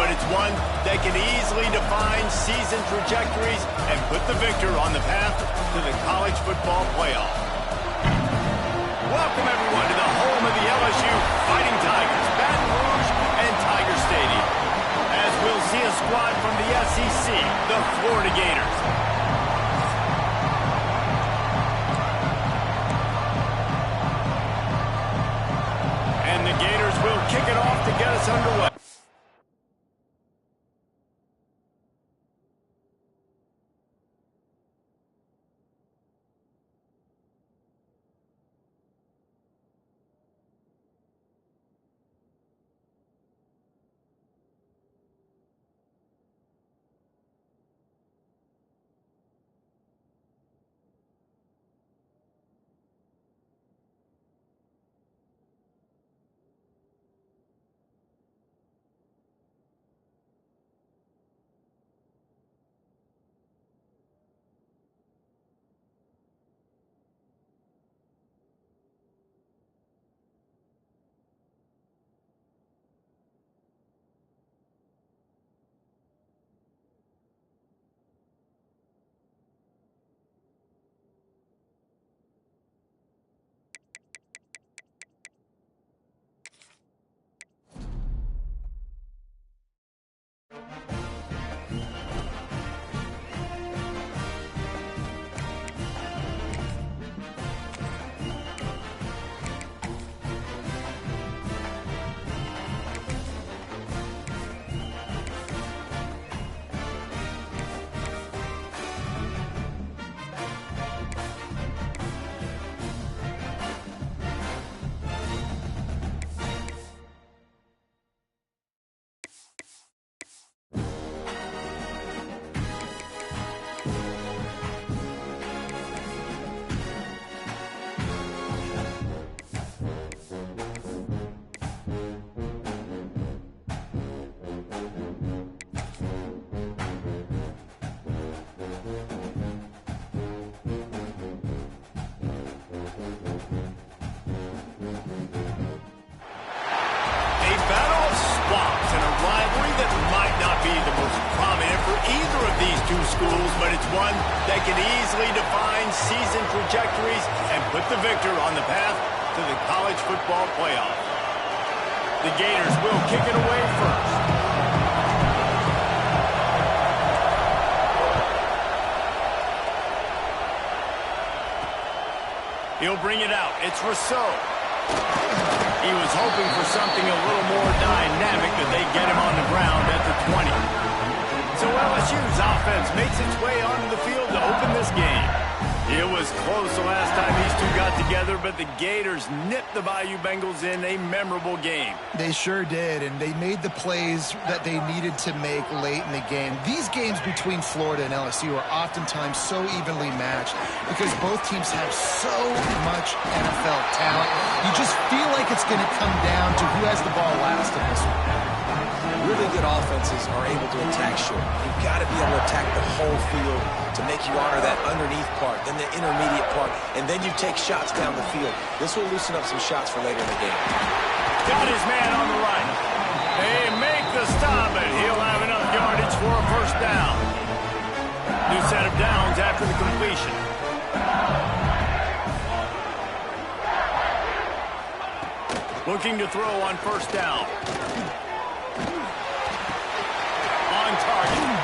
but it's one that can easily define season trajectories and put the victor on the path to the college football playoff. Welcome, everyone, to the home of the LSU Fighting Tigers, Baton Rouge and Tiger Stadium, as we'll see a squad from the SEC, the Florida Gators. And the Gators will kick it off to get us underway. Schools, but it's one that can easily define season trajectories and put the victor on the path to the college football playoff. The Gators will kick it away first. He'll bring it out. It's Rousseau. He was hoping for something a little more dynamic, but they get him on the ground at the 20. So LSU's offense makes its way onto the field to open this game. It was close the last time these two got together, but the Gators nipped the Bayou Bengals in a memorable game. They sure did, and they made the plays that they needed to make late in the game. These games between Florida and LSU are oftentimes so evenly matched because both teams have so much NFL talent. You just feel like it's going to come down to who has the ball last in this one. Really good offenses are able to attack short. You've got to be able to attack the whole field to make you honor that underneath part, then the intermediate part, and then you take shots down the field. This will loosen up some shots for later in the game. Got his man on the right. They make the stop, and he'll have enough yardage for a first down. New set of downs after the completion. Looking to throw on first down. On target.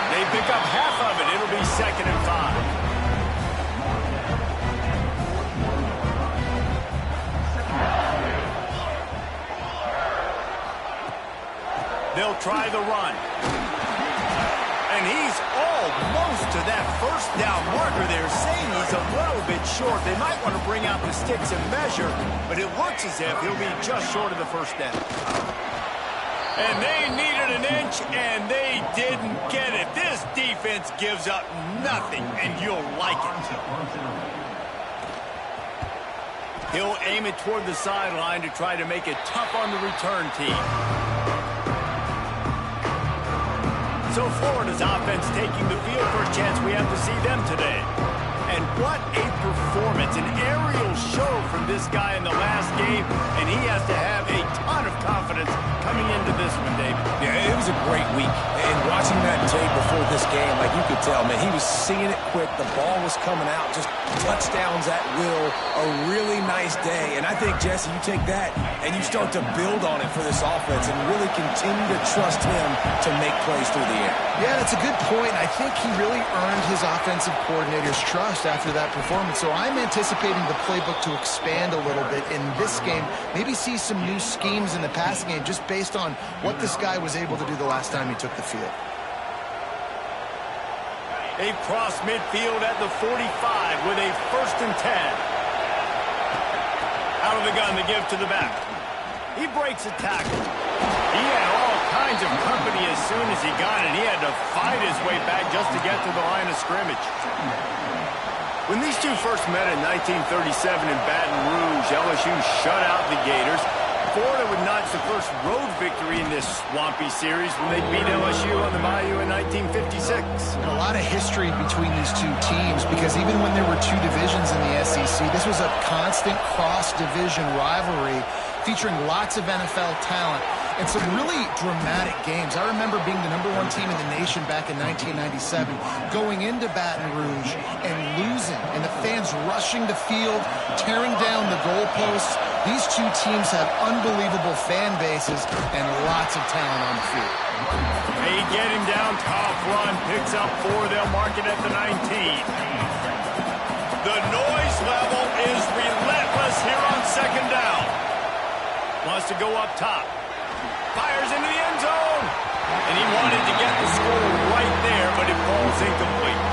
They pick up half of it. It'll be 2nd and 5. They'll try the run. And he's almost to that first down marker there, saying he's a little bit short. They might want to bring out the sticks and measure, but it looks as if he'll be just short of the first down. And they needed an inch, and they didn't get it. This defense gives up nothing, and you'll like it. He'll aim it toward the sideline to try to make it tough on the return team. So Florida's offense taking the field for a chance. We have to see them today. And what a performance, an aerial show from this guy in the last game, and he has to have a ton of confidence confidence coming into this one, David. Yeah, it was a great week. And watching that tape before this game, like you could tell, man, he was singing it quick. The ball was coming out, just touchdowns at will. A really nice day. And I think, Jesse, you take that and you start to build on it for this offense and really continue to trust him to make plays through the air. Yeah, that's a good point. I think he really earned his offensive coordinator's trust after that performance. So I'm anticipating the playbook to expand a little bit in this game. Maybe see some new schemes in the passing game just based on what this guy was able to do the last time he took the field. They've crossed midfield at the 45 with a 1st and 10. Out of the gun to give to the back. He breaks a tackle. He had all kinds of company as soon as he got it. He had to fight his way back just to get to the line of scrimmage. When these two first met in 1937 in Baton Rouge, LSU shut out the Gators. Florida would notch the first road victory in this swampy series when they beat LSU on the Bayou in 1956. A lot of history between these two teams because even when there were two divisions in the SEC, this was a constant cross-division rivalry featuring lots of NFL talent and some really dramatic games. I remember being the #1 team in the nation back in 1997, going into Baton Rouge and losing, and the fans rushing the field, tearing down the goalposts. These two teams have unbelievable fan bases and lots of talent on the field. They get him down, top run, picks up 4, they'll mark it at the 19. The noise level is relentless here on 2nd down. Wants to go up top. Fires into the end zone. And he wanted to get the score right there, but it falls incomplete.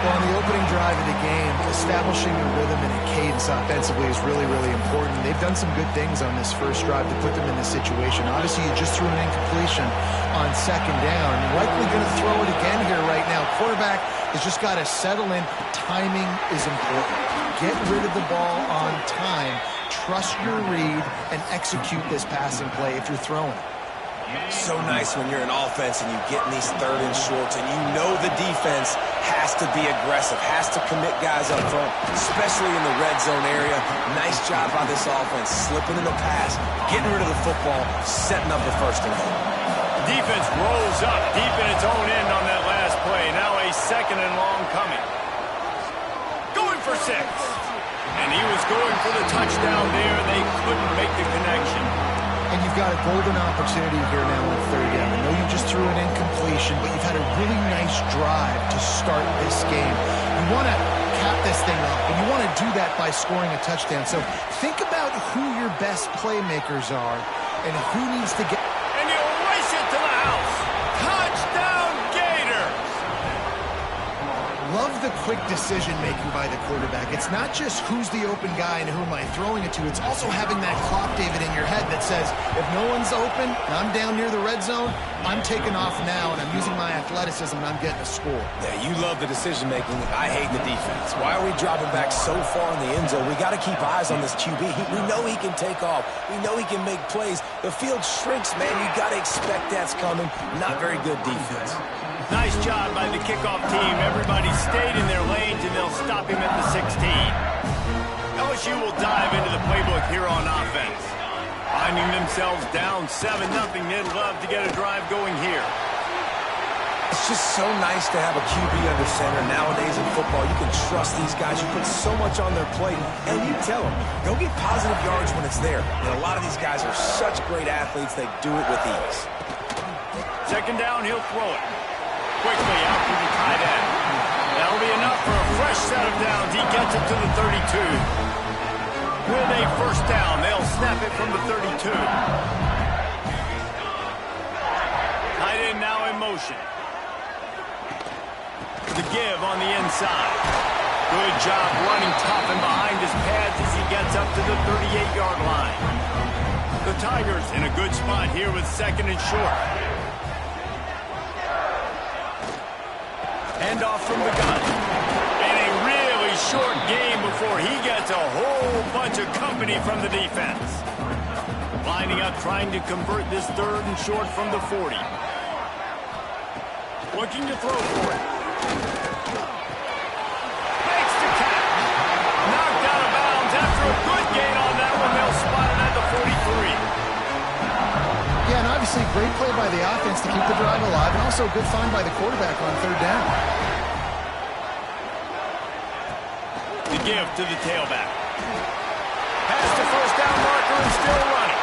Well, on the opening drive of the game, establishing a rhythm and a cadence offensively is really, really important. They've done some good things on this first drive to put them in this situation. Obviously, you just threw an incompletion on 2nd down. You're likely going to throw it again here right now. Quarterback has just got to settle in. Timing is important. Get rid of the ball on time. Trust your read and execute this passing play if you're throwing it. So nice when you're an offense and you get in these 3rd and shorts and you know the defense has to be aggressive, has to commit guys up front, especially in the red zone area. Nice job by this offense, slipping in the pass, getting rid of the football, setting up the 1st and goal. Defense rolls up deep in its own end on that last play. Now a 2nd and long coming. Going for 6. And he was going for the touchdown there, and they couldn't make the connection. And you've got a golden opportunity here now on 3rd down. I know you just threw an incompletion, but you've had a really nice drive to start this game. You want to cap this thing up, and you want to do that by scoring a touchdown. So think about who your best playmakers are and who needs to get... And you race it to the house. Touchdown, Gators! Love the quick decision-making by the quarterback. It's not just who's the open guy and who am I throwing it to. It's also having that clock, David, in your head that says, if no one's open and I'm down near the red zone, I'm taking off now and I'm using my athleticism and I'm getting a score. Yeah, you love the decision-making. I hate the defense. Why are we dropping back so far in the end zone? We got to keep eyes on this QB. We know he can take off. We know he can make plays. The field shrinks, man. You got to expect that's coming. Not very good defense. Nice job by the kickoff team. Everybody stayed in their lanes, and they'll stop him at the 16. LSU will dive into the playbook here on offense. Finding themselves down 7-0, they'd love to get a drive going here. It's just so nice to have a QB under center. Nowadays in football, you can trust these guys. You put so much on their plate, and you tell them, go get positive yards when it's there. And a lot of these guys are such great athletes, they do it with ease. 2nd down, he'll throw it. Quickly out to the tight end. That'll be enough for a fresh set of downs. He gets it to the 32. With a 1st down, they'll snap it from the 32. Tight end now in motion. The give on the inside. Good job running tough and behind his pads as he gets up to the 38-yard line. The Tigers in a good spot here with 2nd and short. Handoff from the gun. And a really short game before he gets a whole bunch of company from the defense. Lining up, trying to convert this 3rd and short from the 40. Looking to throw for it. Makes the catch. Knocked out of bounds after a good gain on that one. They'll spot it at the 43. Also a good find by the quarterback on third down. The give to the tailback. Past the first down marker and still running.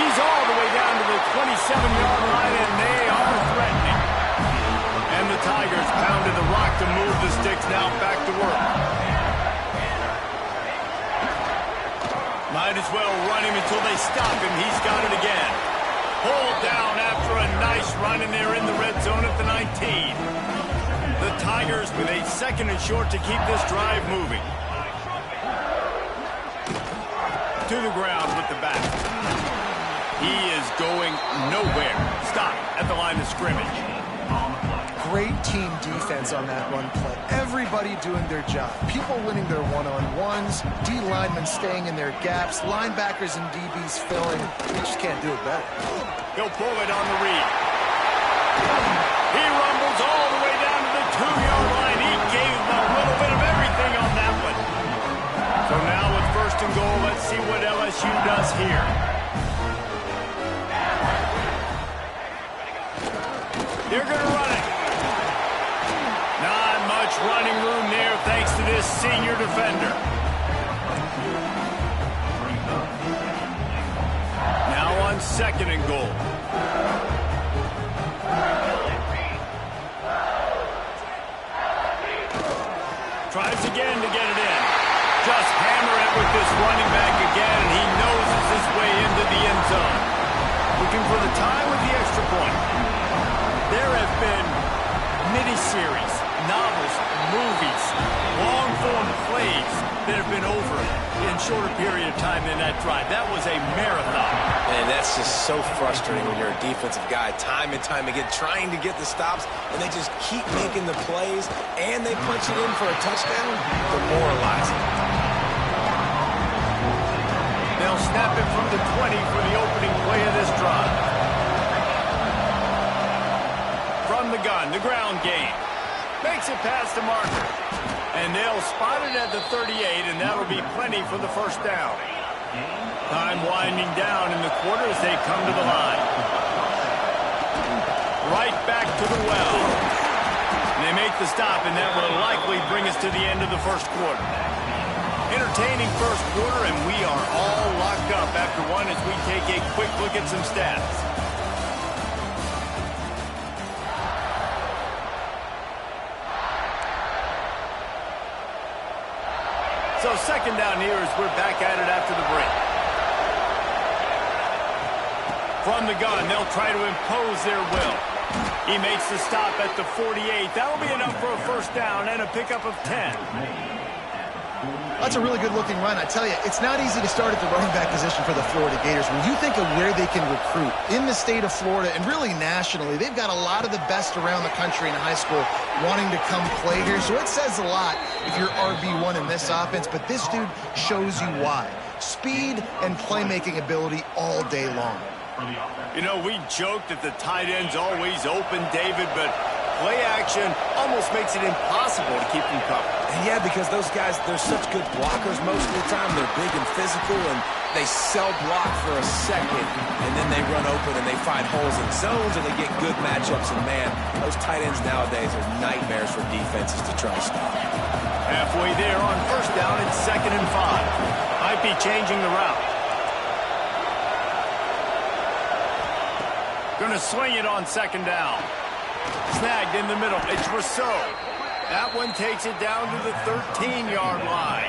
He's all the way down to the 27-yard line, and they are threatening. And the Tigers pounded the rock to move the sticks. Now back to work. Might as well run him until they stop him. He's got it again. Pulled down after a nice run, and they're in the red zone at the 19. The Tigers with a second and short to keep this drive moving. To the ground with the back. He is going nowhere. Stop at the line of scrimmage. Great team defense on that run play. Everybody doing their job. People winning their one-on-ones, D linemen staying in their gaps, linebackers and DBs filling. You just can't do it better. He'll pull it on the read. He rumbles all the way down to the 2-yard line. He gave a little bit of everything on that one. So now with first and goal, let's see what LSU does here. They're going to run it. Not much running room there thanks to this senior defender. Now on second and goal. Tries again to get it in. Just hammer it with this running back again, and he noses his way into the end zone. Looking for the tie with the extra point. There have been miniseries, novels, movies, long-form plays that have been over in shorter period of time than that drive. That was a marathon. And that's just so frustrating when you're a defensive guy, time and time again, trying to get the stops, and they just keep making the plays, and they punch it in for a touchdown. Demoralizing. They'll snap it from the 20 for the opening play of this drive. From the gun, the ground game. Makes it past the marker. And they'll spot it at the 38, and that'll be plenty for the first down. Time winding down in the quarter as they come to the line. Right back to the well. And they make the stop, and that will likely bring us to the end of the first quarter. Entertaining first quarter, and we are all locked up after one as we take a quick look at some stats. So second down here as we're back at it after the break. From the gun, they'll try to impose their will. He makes the stop at the 48. That'll be enough for a first down and a pickup of 10. That's a really good-looking run. I tell you, it's not easy to start at the running back position for the Florida Gators. When you think of where they can recruit in the state of Florida and really nationally, they've got a lot of the best around the country in high school wanting to come play here. So it says a lot if you're RB1 in this offense, but this dude shows you why. Speed and playmaking ability all day long. You know, we joked that the tight end's always open, David, but play action almost makes it impossible to keep them covered. Yeah, because those guys, they're such good blockers most of the time. They're big and physical, and they sell block for a second, and then they run open and they find holes in zones, and they get good matchups. And, man, those tight ends nowadays are nightmares for defenses to try to stop. Halfway there on first down, it's 2nd and 5. Might be changing the route. Gonna swing it on 2nd down. Snagged in the middle. It's Rousseau. That one takes it down to the 13-yard line.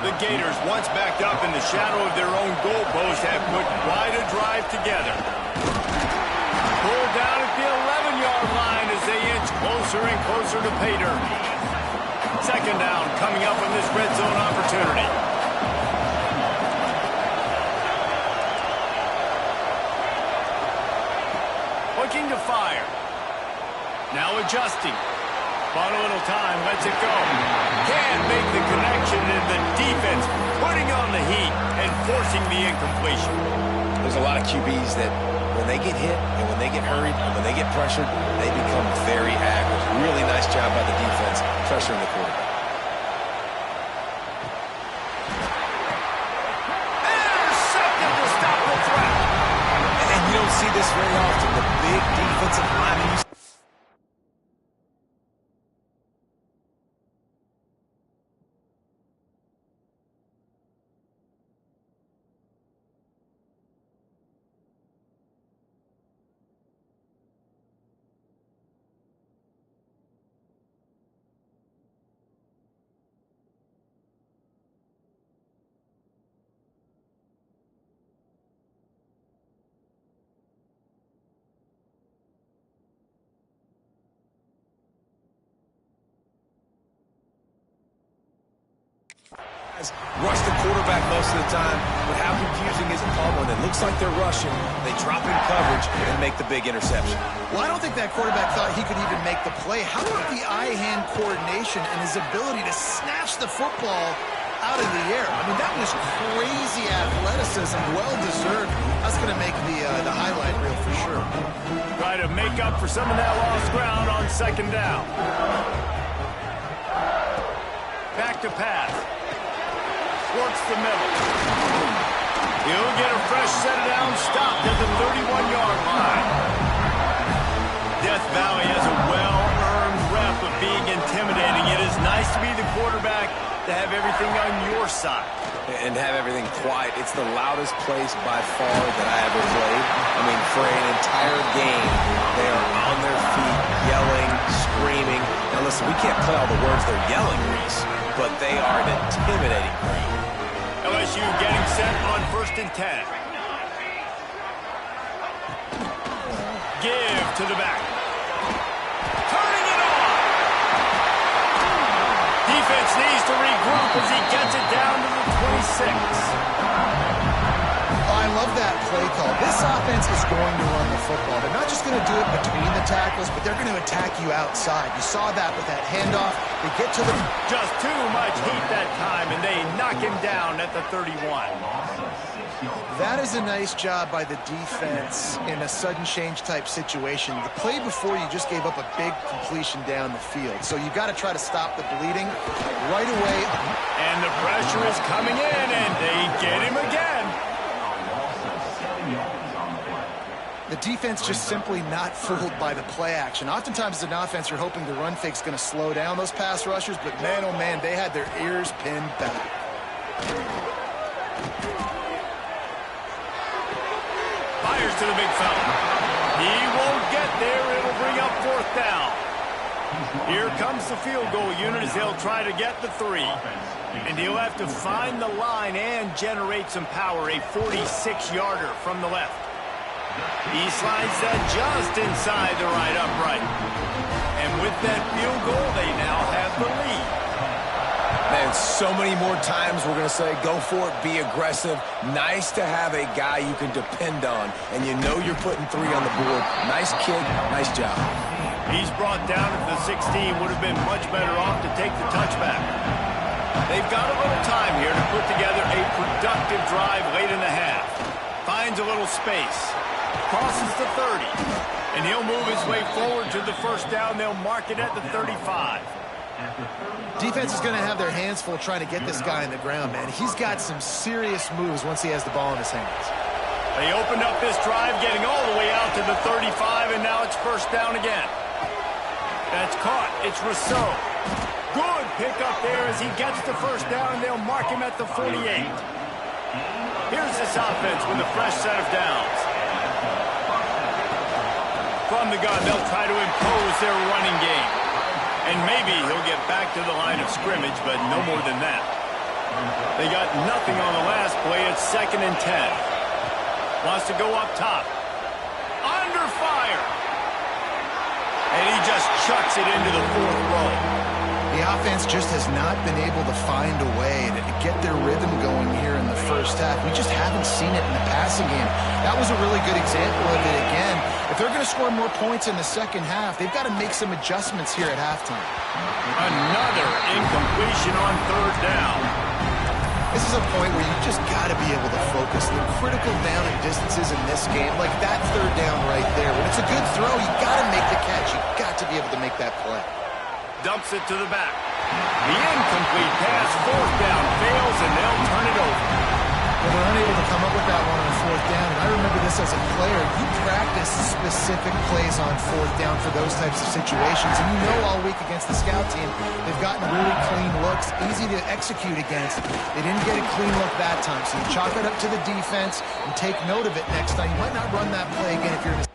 The Gators, once backed up in the shadow of their own goalpost, have put quite a drive together. Pulled down at the 11-yard line as they inch closer and closer to pay dirt. 2nd down coming up on this red zone opportunity. Looking to fire. Now adjusting. Bought a little time, lets it go. Can't make the connection, and the defense putting on the heat and forcing the incompletion. There's a lot of QBs that when they get hit and when they get hurried and when they get pressured, they become very aggressive. Really nice job by the defense pressuring the quarterback. Intercepted to stop the threat. And you don't see this very often. The big defensive lineman. Rush the quarterback most of the time, but how confusing is it, Paul, when it looks like they're rushing, they drop in coverage and make the big interception? Well, I don't think that quarterback thought he could even make the play. How about the eye-hand coordination and his ability to snatch the football out of the air? I mean, that was crazy athleticism, well-deserved. That's going to make the highlight reel for sure. Try to make up for some of that lost ground on second down. Back to pass. Works the middle. He'll get a fresh set of downs, stopped at the 31-yard line. Death Valley has a well-earned rep of being intimidating. It is nice to be the quarterback, to have everything on your side. And have everything quiet. It's the loudest place by far that I ever played. I mean, for an entire game, they are on their feet, yelling, screaming. Now listen, we can't play all the words they're yelling, Reese, but they are an intimidating crowd. LSU getting set on 1st and 10. Give to the back. Turning it on. Defense needs to regroup as he gets it down to the 26. I love that play call. This offense is going to run the football. They're not just going to do it between the tackles, but they're going to attack you outside. You saw that with that handoff. They get to the... Just too much heat that time, and they knock him down at the 31. That is a nice job by the defense in a sudden change type situation. The play before, you just gave up a big completion down the field. So you got to try to stop the bleeding right away. And the pressure is coming in, and they get him again. The defense just simply not fooled by the play action. Oftentimes as an offense, you're hoping the run fake's going to slow down those pass rushers, but man, oh man, they had their ears pinned back. Fires to the big fella. He won't get there. It'll bring up 4th down. Here comes the field goal unit as they'll try to get the 3. And he'll have to find the line and generate some power. A 46-yarder from the left. He slides that just inside the right upright. And with that field goal, they now have the lead. Man, so many more times we're going to say, go for it, be aggressive. Nice to have a guy you can depend on, and you know you're putting 3 on the board. Nice kid, nice job. He's brought down at the 16. Would have been much better off to take the touchback. They've got a little time here to put together a productive drive late in the half. Finds a little space. Crosses the 30. And he'll move his way forward to the 1st down. They'll mark it at the 35. Defense is going to have their hands full trying to get this guy on the ground, man. He's got some serious moves once he has the ball in his hands. They opened up this drive, getting all the way out to the 35, and now it's 1st down again. That's caught. It's Rousseau. Good pickup there as he gets the 1st down, and they'll mark him at the 48. Here's this offense with a fresh set of downs. From the gun, they'll try to impose their running game. And maybe he'll get back to the line of scrimmage, but no more than that. They got nothing on the last play. It's 2nd and 10. Wants to go up top. Under fire. And he just chucks it into the 4th row. The offense just has not been able to find a way to get their rhythm going here in the 1st half. We just haven't seen it in the passing game. That was a really good example of it again. If they're going to score more points in the 2nd half, they've got to make some adjustments here at halftime. Another incompletion on 3rd down. This is a point where you just got to be able to focus. The critical down and distances in this game, like that 3rd down right there. When it's a good throw, you got to make the catch. You got to be able to make that play. Dumps it to the back. The incomplete pass, 4th down, fails, and they'll turn it over. Well, they're unable to come up with that one on 4th down, and I remember this this as a player. You practice specific plays on fourth down for those types of situations. And you know all week against the scout team, they've gotten really clean looks, easy to execute against. They didn't get a clean look that time. So you chalk it up to the defense and take note of it next time. You might not run that play again if you're in a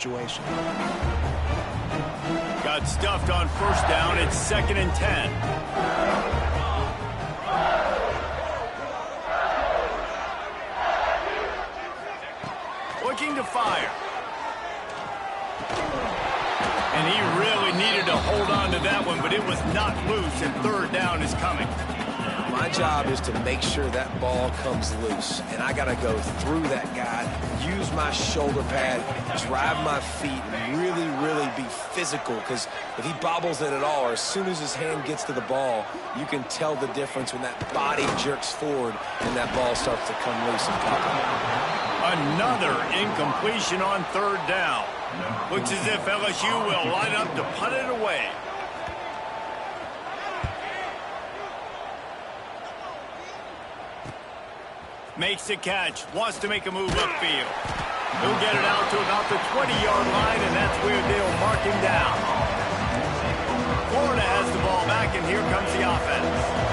situation. Got stuffed on first down. It's 2nd and 10. Looking to fire. And he really needed to hold on to that one, but it was not loose, and 3rd down is coming. My job is to make sure that ball comes loose, and I got to go through that guy, use my shoulder pad, drive my feet, and really be physical, because if he bobbles it at all, or as soon as his hand gets to the ball, you can tell the difference when that body jerks forward and that ball starts to come loose and pop out. Another incompletion on 3rd down. Looks as if LSU will line up to punt it away. Makes the catch, wants to make a move upfield. He'll get it out to about the 20-yard line, and that's where they'll mark him down. Florida has the ball back, and here comes the offense.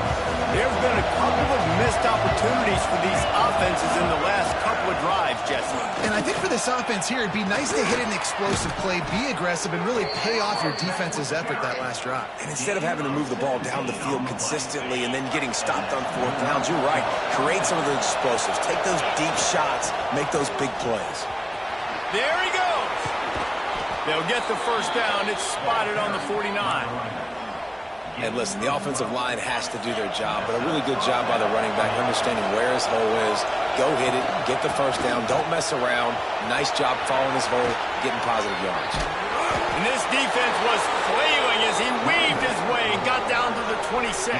There have been a couple of missed opportunities for these offenses in the last couple of drives, Jesse. And I think for this offense here, it'd be nice to hit an explosive play, be aggressive, and really pay off your defense's effort that last drive. And instead of having to move the ball down the field consistently and then getting stopped on 4th downs, you're right. Create some of those explosives. Take those deep shots. Make those big plays. There he goes. They'll get the 1st down. It's spotted on the 49. And listen, the offensive line has to do their job, but a really good job by the running back, understanding where his hole is. Go hit it, get the 1st down, don't mess around. Nice job following his hole, getting positive yards. And this defense was flailing as he weaved his way and got down to the 26.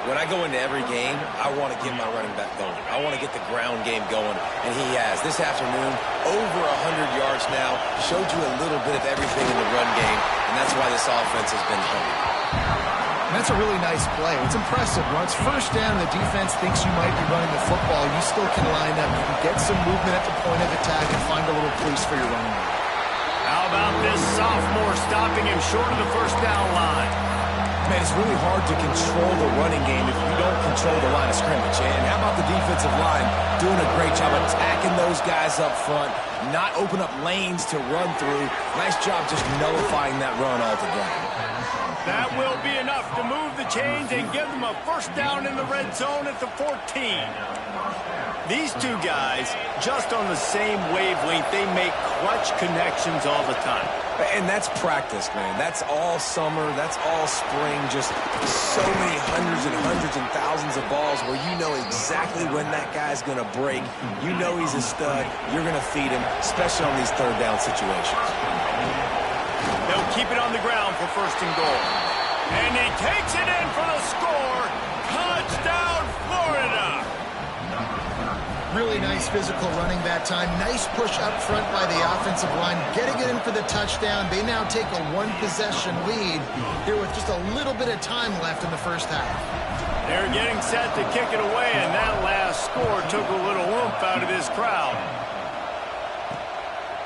When I go into every game, I want to get my running back going. I want to get the ground game going, and he has. This afternoon, over 100 yards now, showed you a little bit of everything in the run game, and that's why this offense has been hungry. And that's a really nice play. It's impressive. Once 1st down, the defense thinks you might be running the football. You still can line up. You can get some movement at the point of attack and find a little crease for your running back. How about this sophomore stopping him short of the 1st down line? Man, it's really hard to control the running game if you don't control the line of scrimmage. And how about the defensive line doing a great job attacking those guys up front, not open up lanes to run through. Nice job just nullifying that run altogether. That will be enough to move the chains and give them a 1st down in the red zone at the 14. These two guys, just on the same wavelength, they make clutch connections all the time. And that's practice, man. That's all summer. That's all spring. Just so many hundreds and thousands of balls where you know exactly when that guy's going to break. You know he's a stud. You're going to feed him, especially on these 3rd down situations. They'll keep it on the ground for 1st and goal. And he takes it in for the score. Touchdown, Florida! Really nice physical running that time. Nice push up front by the offensive line, getting it in for the touchdown. They now take a 1-possession lead here with just a little bit of time left in the 1st half. They're getting set to kick it away, and that last score took a little oomph out of this crowd.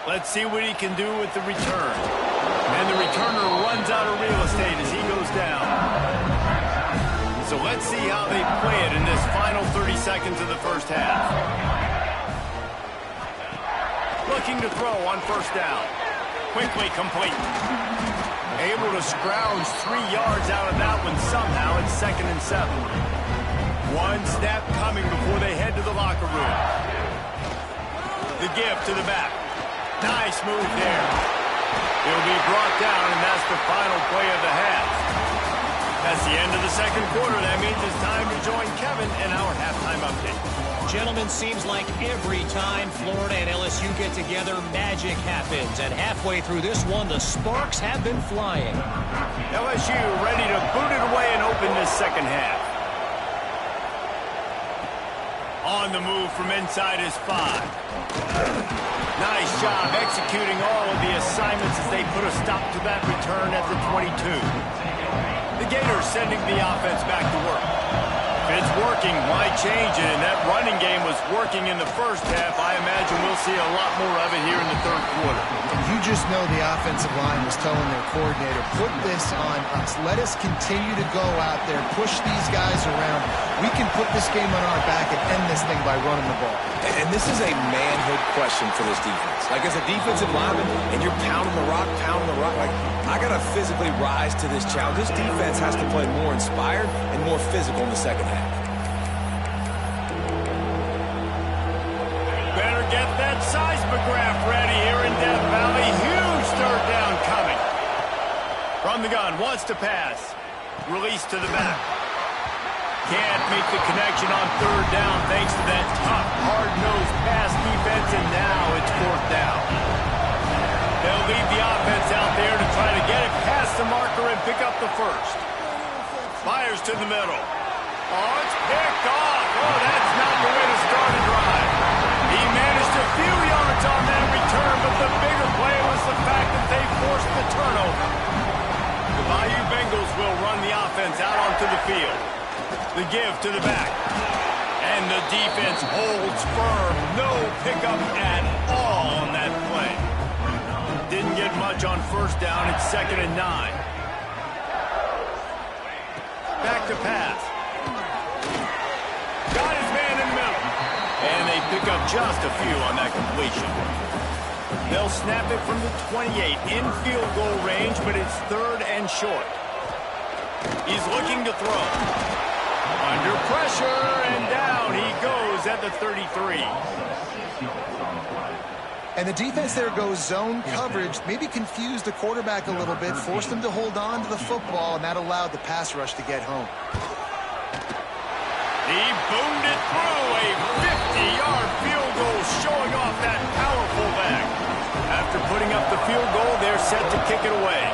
Let's see what he can do with the return. And the returner runs out of real estate as he goes down. So let's see how they play it in this final 30 seconds of the 1st half. Looking to throw on 1st down. Quickly complete. Able to scrounge 3 yards out of that one somehow. It's 2nd and 7. One snap coming before they head to the locker room. The give to the back. Nice move there. He'll be brought down, and that's the final play of the half. That's the end of the second quarter. That means it's time to join Kevin in our halftime update. Gentlemen, seems like every time Florida and LSU get together, magic happens. And halfway through this one, the sparks have been flying. LSU ready to boot it away and open this second half. On the move from inside his 5. Nice job executing all of the assignments as they put a stop to that return at the 22. The Gators sending the offense back to work. If it's working, why change it? And that running game was working in the first half. I imagine we'll see a lot more of it here in the third quarter. You just know the offensive line was telling their coordinator, put this on us. Let us continue to go out there, push these guys around. We can put this game on our back and end this thing by running the ball. And this is a manhood question for this defense. Like, as a defensive lineman, and you're pounding the rock, like, I got to physically rise to this challenge. This defense has to play more inspired and more physical in the second half. Better get that seismograph ready here in Death Valley. Huge third down coming. From the gun, wants to pass. Release to the back. Can't make the connection on third down thanks to that tough, hard-nosed pass defense, and now it's 4th down. They'll leave the offense out there to try to get it past the marker and pick up the first. Fires to the middle. Oh, it's picked off. Oh, that's not the way to start a drive. He managed a few yards on that return, but the bigger play was the fact that they forced the turnover. The Bayou Bengals will run the offense out onto the field. The give to the back. And the defense holds firm. No pickup at all on that play. Didn't get much on first down. It's 2nd and 9. Back to pass. Got his man in the middle. And they pick up just a few on that completion. They'll snap it from the 28 in field goal range, but it's 3rd and short. He's looking to throw. Under pressure, and down he goes at the 33. And the defense there goes zone coverage, maybe confused the quarterback a little bit, forced him to hold on to the football, and that allowed the pass rush to get home. He boomed it through a 50-yard field goal, showing off that powerful back. After putting up the field goal, they're set to kick it away.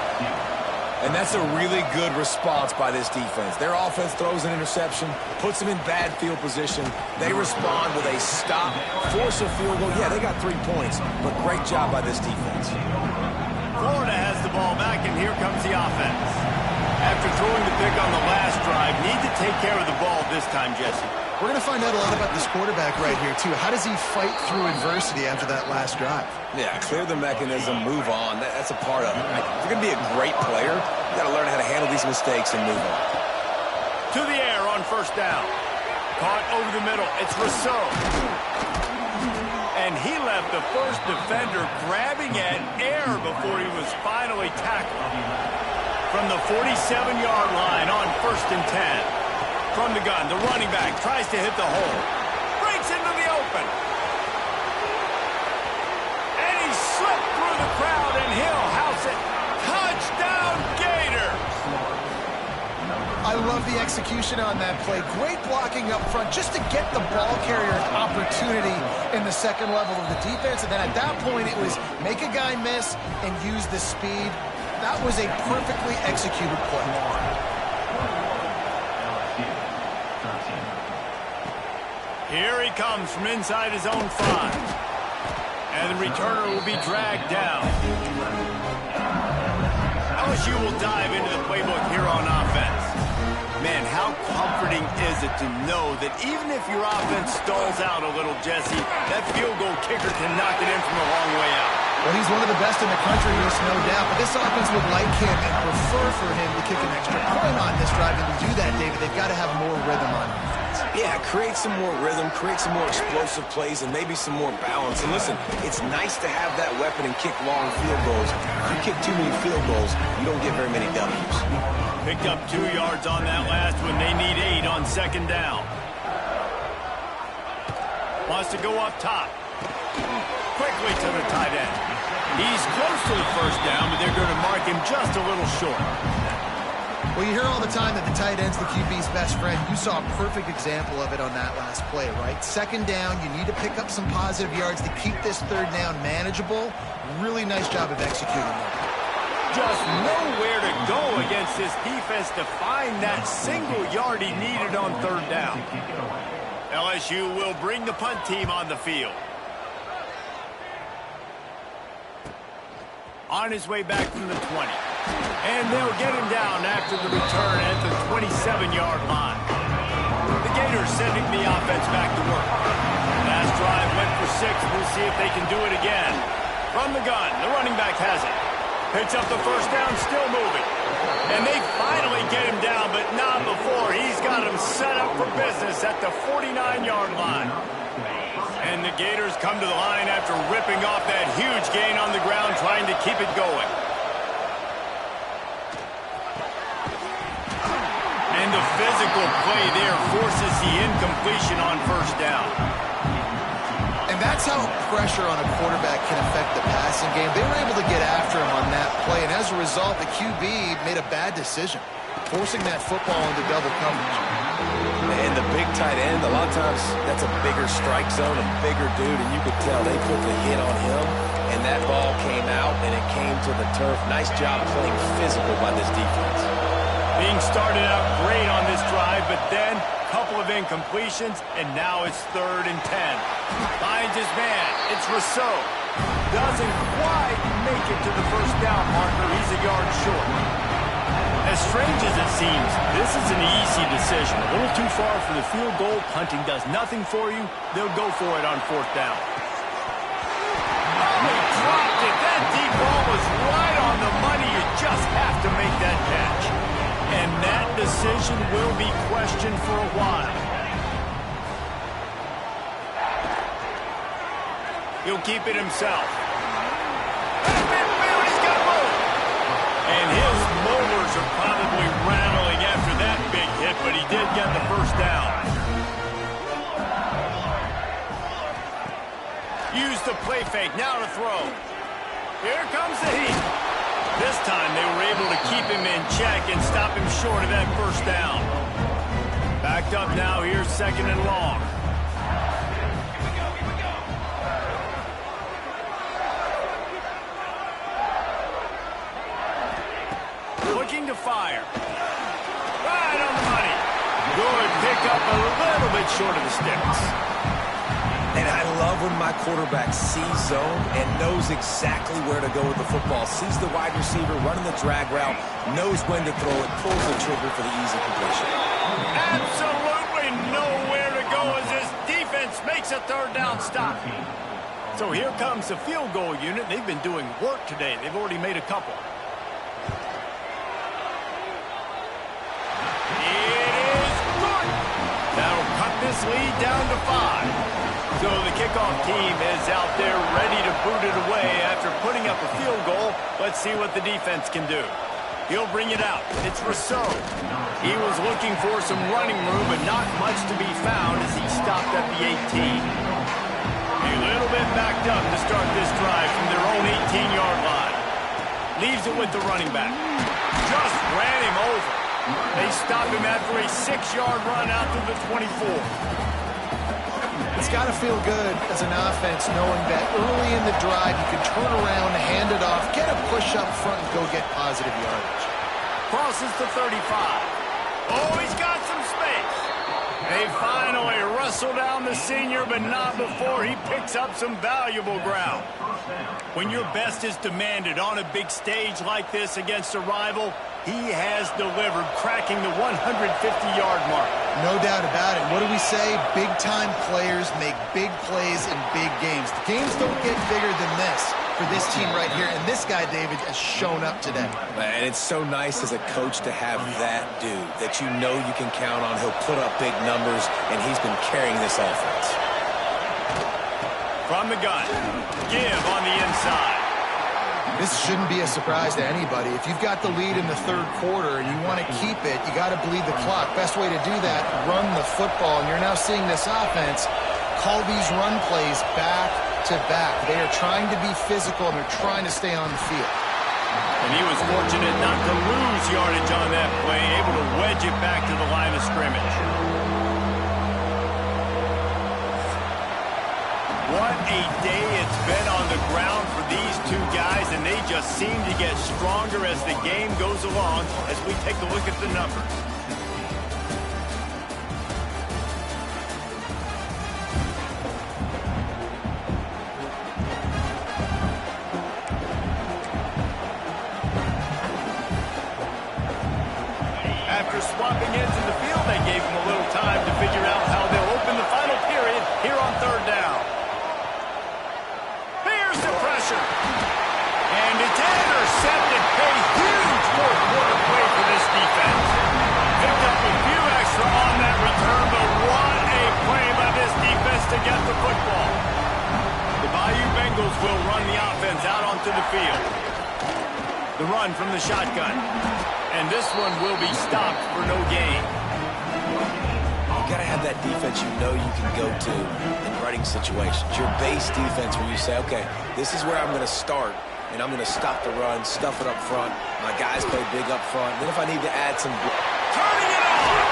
And that's a really good response by this defense. Their offense throws an interception, puts them in bad field position. They respond with a stop, force a field goal. Yeah, they got 3 points, but great job by this defense. Florida has the ball back, and here comes the offense. After throwing the pick on the last drive, need to take care of the ball this time, Jesse. We're going to find out a lot about this quarterback right here, too. How does he fight through adversity after that last drive? Yeah, clear the mechanism, move on. That's a part of it. Like, if you're going to be a great player, you got to learn how to handle these mistakes and move on. To the air on first down. Caught over the middle. It's Rousseau. And he left the first defender grabbing at air before he was finally tackled. From the 47-yard line on 1st and 10. From the gun, the running back tries to hit the hole. Breaks into the open. And he slipped through the crowd, and he'll house it. Touchdown, Gators! I love the execution on that play. Great blocking up front just to get the ball carrier an opportunity in the second level of the defense. And then at that point, it was make a guy miss and use the speed. That was a perfectly executed play. Here he comes from inside his own 5. And the returner will be dragged down. LSU will dive into the playbook here on offense. Man, how comforting is it to know that even if your offense stalls out a little, Jesse, that field goal kicker can knock it in from a long way out. Well, he's one of the best in the country, there's no doubt. But this offense would like him and prefer for him to kick an extra point on this drive. And to do that, David, they've got to have more rhythm on offense. Yeah, create some more rhythm, create some more explosive plays, and maybe some more balance. And listen, it's nice to have that weapon and kick long field goals. If you kick too many field goals, you don't get very many W's. Picked up 2 yards on that last one. They need 8 on second down. Wants to go up top. Quickly to the tight end. He's close to the first down, but they're going to mark him just a little short. Well, you hear all the time that the tight end's the QB's best friend. You saw a perfect example of it on that last play, right? Second down, you need to pick up some positive yards to keep this third down manageable. Really nice job of executing that. Just nowhere to go against this defense to find that single yard he needed on third down. LSU will bring the punt team on the field. On his way back from the 20. And they'll get him down after the return at the 27-yard line. The Gators sending the offense back to work. Last drive went for 6. We'll see if they can do it again. From the gun, the running back has it. Picks up the first down, still moving. And they finally get him down, but not before. He's got him set up for business at the 49-yard line. And the Gators come to the line after ripping off that huge gain on the ground, trying to keep it going. And the physical play there forces the incompletion on first down. And that's how pressure on a quarterback can affect the passing game. They were able to get after him on that play, and as a result, the QB made a bad decision, forcing that football into double coverage. And the big tight end, a lot of times that's a bigger strike zone, a bigger dude, and you could tell they put the hit on him, and that ball came out, and it came to the turf. Nice job playing physical by this defense. Being started out great on this drive, but then a couple of incompletions, and now it's 3rd and 10. Finds his man. It's Rousseau. Doesn't quite make it to the first down marker. He's a yard short. As strange as it seems, this is an easy decision. A little too far for the field goal. Punting does nothing for you. They'll go for it on 4th down. Oh, he dropped it. That deep ball was right on the money. You just have to make that catch. And that decision will be questioned for a while. He'll keep it himself. He's got a move. And his mowers are probably rattling after that big hit, but he did get the first down. Use the play fake, now to throw. Here comes the heat. This time they were able to keep him in check and stop him short of that first down. Backed up now, here's 2nd and long. Looking to fire. Right on the money. Good pick up a little bit short of the sticks. And I love when my quarterback sees zone and knows exactly where to go with the football. Sees the wide receiver running the drag route, knows when to throw it, pulls the trigger for the easy completion. Absolutely nowhere to go as this defense makes a 3rd down stop. So here comes the field goal unit. They've been doing work today. They've already made a couple. It is good. That'll cut this lead down to 5. So the kickoff team is out there ready to boot it away after putting up a field goal. Let's see what the defense can do. He'll bring it out. It's Rousseau. He was looking for some running room, but not much to be found as he stopped at the 18. A little bit backed up to start this drive from their own 18-yard line. Leaves it with the running back. Just ran him over. They stop him after a 6-yard run out to the 24. It's got to feel good as an offense knowing that early in the drive you can turn around, hand it off, get a push up front, and go get positive yardage. Crosses the 35. Oh, he's got some space. They finally wrestle down the senior, but not before he picks up some valuable ground. When your best is demanded on a big stage like this against a rival, he has delivered, cracking the 150-yard mark. No doubt about it. What do we say? Big-time players make big plays in big games. The games don't get bigger than this. for this team right here, and this guy, David, has shown up today. And it's so nice as a coach to have that dude that you know you can count on. He'll put up big numbers, and he's been carrying this offense. From the gun, give on the inside. This shouldn't be a surprise to anybody. If you've got the lead in the third quarter and you want to keep it, you got to bleed the clock. Best way to do that, run the football. And you're now seeing this offense call these run plays back to back. They are trying to be physical, and they're trying to stay on the field. And he was fortunate not to lose yardage on that play, able to wedge it back to the line of scrimmage. What a day it's been on the ground for these two guys, and they just seem to get stronger as the game goes along as we take a look at the numbers. After swapping ends in the field, they gave them a little time to figure out how they'll open the final period here on third down. And it's intercepted. A huge fourth quarter play for this defense. Picked up a few extra on that return, but what a play by this defense to get the football. The Bayou Bengals will run the offense out onto the field. The run from the shotgun. And this one will be stopped for no gain. You got to have that defense you know you can go to in running situations. Your base defense where you say, okay, this is where I'm going to start, and I'm going to stop the run, stuff it up front. My guys play big up front. Then if I need to add some... Turning it on!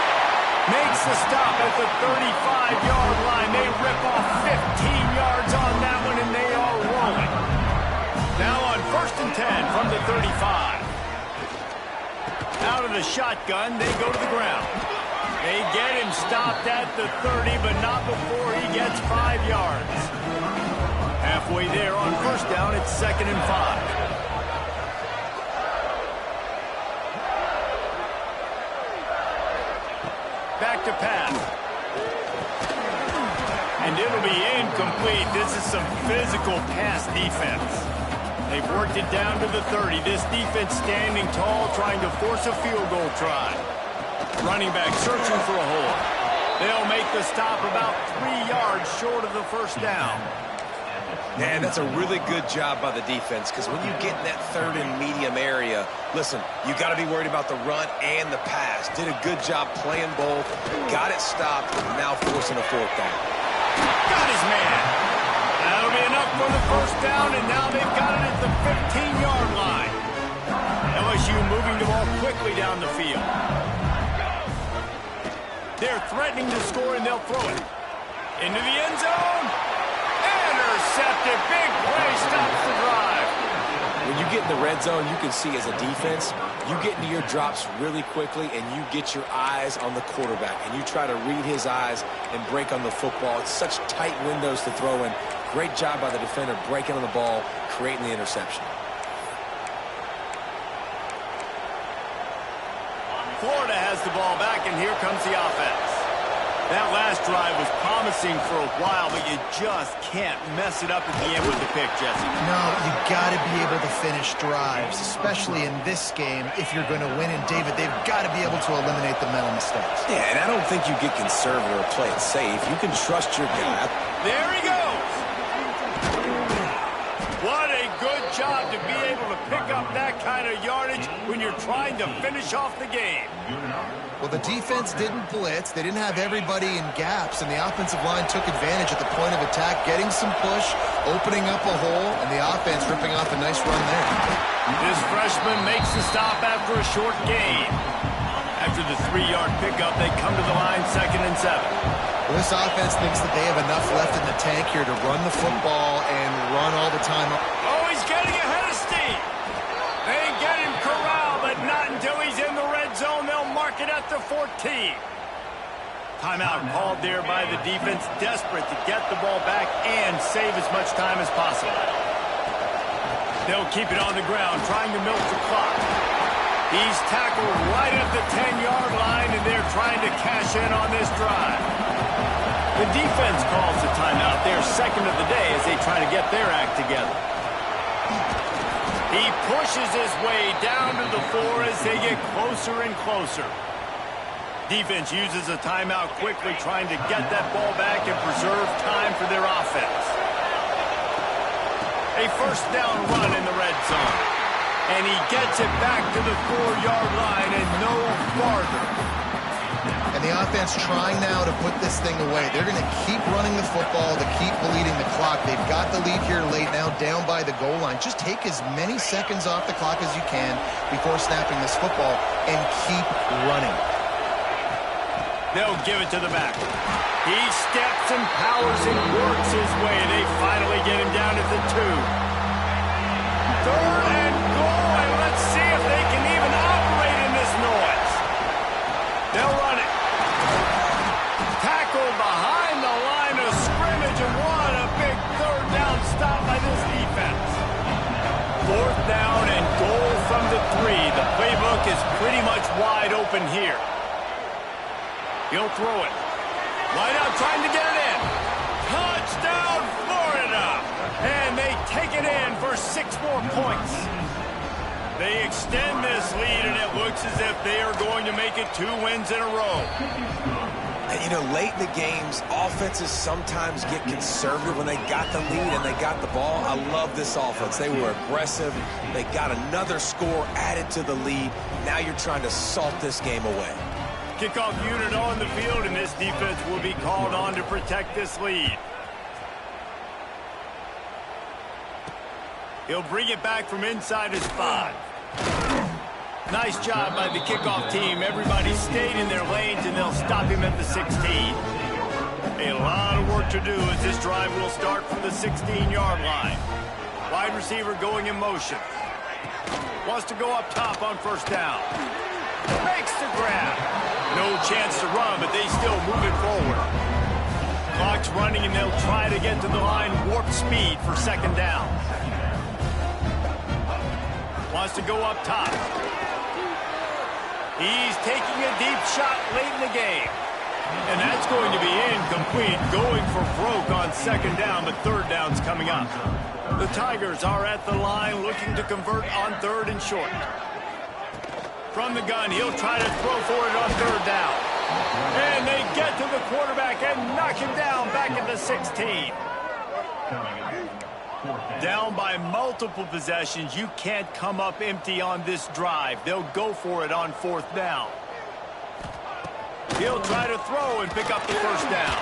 Makes the stop at the 35-yard line. They rip off 15 yards on that one, and they are rolling. Now on 1st and 10 from the 35. Out of the shotgun, they go to the ground. They get him stopped at the 30, but not before he gets 5 yards. Halfway there on 1st down, it's 2nd and 5. Back to pass. And it'll be incomplete. This is some physical pass defense. They've worked it down to the 30. This defense standing tall, trying to force a field goal try. Running back searching for a hole. They'll make the stop about 3 yards short of the 1st down. Man, that's a really good job by the defense, because when you get in that 3rd and medium area, listen, you got to be worried about the run and the pass. Did a good job playing both, got it stopped, now forcing a 4th down. Got his man. That'll be enough for the 1st down, and now they've got it at the 15-yard line. LSU moving the ball quickly down the field. They're threatening to score, and they'll throw it. Into the end zone. Intercepted. Big play stops the drive. When you get in the red zone, you can see as a defense, you get into your drops really quickly, and you get your eyes on the quarterback, and you try to read his eyes and break on the football. It's such tight windows to throw in. Great job by the defender breaking on the ball, creating the interception. Florida has the ball back, and here comes the offense. That last drive was promising for a while, but you just can't mess it up at the end with the pick, Jesse. No, you got to be able to finish drives, especially in this game if you're going to win. And, David, they've got to be able to eliminate the mental mistakes. Yeah, and I don't think you get conservative or play it safe. You can trust your guy. There he goes. What a good job to be able to pick up that kind of yardage when you're trying to finish off the game. Well, the defense didn't blitz. They didn't have everybody in gaps, and the offensive line took advantage at the point of attack, getting some push, opening up a hole, and the offense ripping off a nice run there. This freshman makes the stop after a short gain. After the 3-yard pickup, they come to the line 2nd and 7. Well, this offense thinks that they have enough left in the tank here to run the football and run all the time. Oh, he's getting ahead of steam. They get him corralled, but not until he's in the red zone. They'll mark it at the 14. Timeout called there by the defense, desperate to get the ball back and save as much time as possible. They'll keep it on the ground, trying to milk the clock. He's tackled right at the 10-yard line, and they're trying to cash in on this drive. The defense calls the timeout, their second of the day, as they try to get their act together. He pushes his way down to the floor as they get closer and closer. Defense uses a timeout quickly, trying to get that ball back and preserve time for their offense. A first down run in the red zone. And he gets it back to the 4-yard line and no farther. And the offense trying now to put this thing away. They're going to keep running the football to keep bleeding the clock. They've got the lead here late now, down by the goal line. Just take as many seconds off the clock as you can before snapping this football and keep running. They'll give it to the back. He steps and powers and works his way. They finally get him down at the 2. Third and goal, and let's see if they can even operate in this noise. They'll run it. Tackled behind the line of scrimmage, and what a big third down stop by this defense. Fourth down and goal from the 3. The playbook is pretty much wide open here. He'll throw it. Wide out, trying to get it in. Touchdown, Florida! And they take it in for 6 more points. They extend this lead, and it looks as if they are going to make it 2 wins in a row. And, you know, late in the games, offenses sometimes get conservative when they got the lead and they got the ball. I love this offense. They were aggressive. They got another score added to the lead. Now you're trying to salt this game away. Kickoff unit on the field, and this defense will be called on to protect this lead. He'll bring it back from inside his 5. Nice job by the kickoff team. Everybody stayed in their lanes, and they'll stop him at the 16. A lot of work to do as this drive will start from the 16-yard line. Wide receiver going in motion. Wants to go up top on first down. Makes the grab. No chance to run, but they still move it forward. Clock's running, and they'll try to get to the line warp speed for second down. Wants to go up top. He's taking a deep shot late in the game. And that's going to be incomplete, going for broke on second down, but third down's coming up. The Tigers are at the line looking to convert on third and short. From the gun, he'll try to throw for it on third down. And they get to the quarterback and knock him down back at the 16. Down by multiple possessions, you can't come up empty on this drive. They'll go for it on fourth down. He'll try to throw and pick up the first down.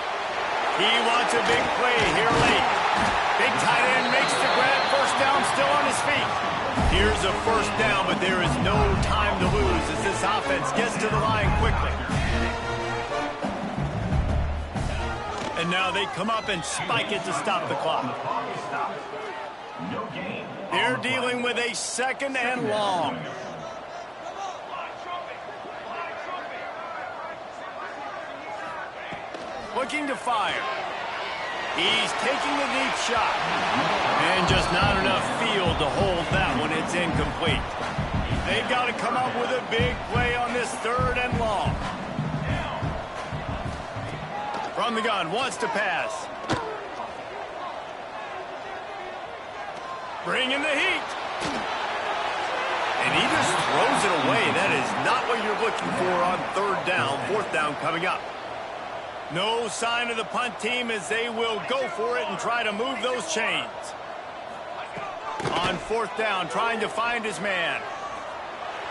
He wants a big play here late. Big tight end makes the grab. First down, still on his feet. Here's a first down, but there is no time to lose as this offense gets to the line quickly. And now they come up and spike it to stop the clock. They're dealing with a second and long. Looking to fire. He's taking the deep shot. And just not enough field to hold that one. It's incomplete. They've got to come up with a big play on this third and long. From the gun, wants to pass. Bringing the heat. And he just throws it away. That is not what you're looking for on third down. Fourth down coming up. No sign of the punt team as they will go for it and try to move those chains. On fourth down, trying to find his man.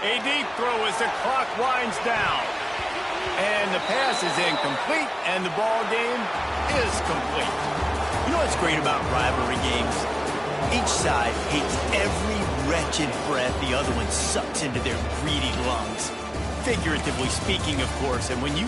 A deep throw as the clock winds down. And the pass is incomplete, and the ball game is complete. You know what's great about rivalry games? Each side hates every wretched breath the other one sucks into their greedy lungs. Figuratively speaking, of course, and when you